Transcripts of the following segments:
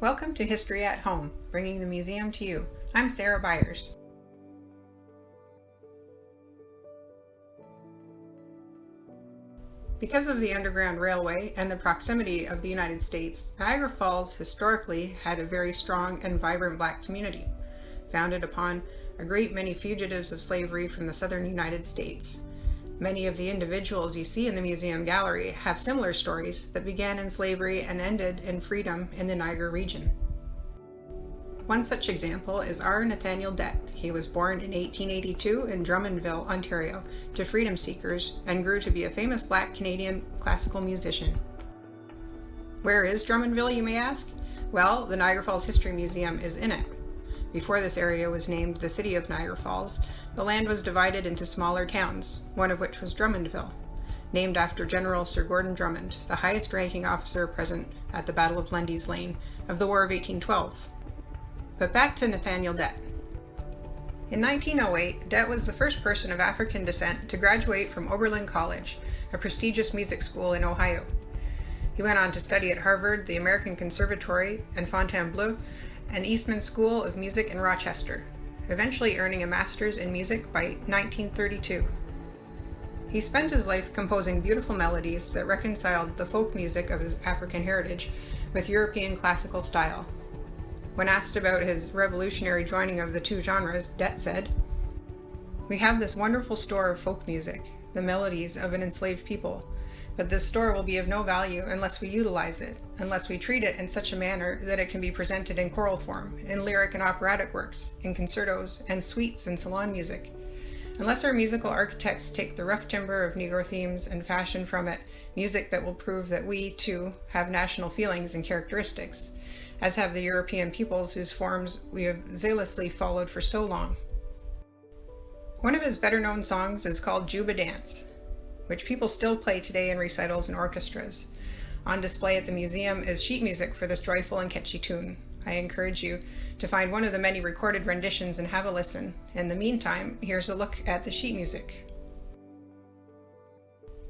Welcome to History at Home, bringing the museum to you. I'm Sarah Byers. Because of the Underground Railway and the proximity of the United States, Niagara Falls historically had a very strong and vibrant Black community, founded upon a great many fugitives of slavery from the southern United States. Many of the individuals you see in the museum gallery have similar stories that began in slavery and ended in freedom in the Niagara region. One such example is our Nathanial Dett. He was born in 1882 in Drummondville, Ontario, to freedom seekers and grew to be a famous Black Canadian classical musician. Where is Drummondville, you may ask? Well, the Niagara Falls History Museum is in it. Before this area was named the City of Niagara Falls, the land was divided into smaller towns, one of which was Drummondville, named after General Sir Gordon Drummond, the highest-ranking officer present at the Battle of Lundy's Lane of the War of 1812. But back to Nathanial Dett. In 1908, Dett was the first person of African descent to graduate from Oberlin College, a prestigious music school in Ohio. He went on to study at Harvard, the American Conservatory, and Fontainebleau, and Eastman School of Music in Rochester, eventually earning a master's in music by 1932. He spent his life composing beautiful melodies that reconciled the folk music of his African heritage with European classical style. When asked about his revolutionary joining of the two genres, Dett said, "We have this wonderful store of folk music, the melodies of an enslaved people, but this store will be of no value unless we utilize it, unless we treat it in such a manner that it can be presented in choral form, in lyric and operatic works, in concertos, and suites and salon music. Unless our musical architects take the rough timber of Negro themes and fashion from it music that will prove that we, too, have national feelings and characteristics, as have the European peoples whose forms we have zealously followed for so long." One of his better-known songs is called Juba Dance, which people still play today in recitals and orchestras. On display at the museum is sheet music for this joyful and catchy tune. I encourage you to find one of the many recorded renditions and have a listen. In the meantime, here's a look at the sheet music.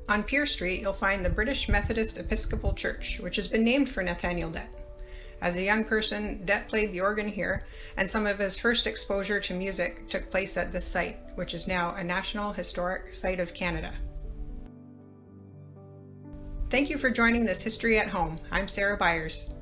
On Pier Street, you'll find the British Methodist Episcopal Church, which has been named for Nathanial Dett. As a young person, Dett played the organ here, and some of his first exposure to music took place at this site, which is now a National Historic Site of Canada. Thank you for joining this History at Home. I'm Sarah Byers.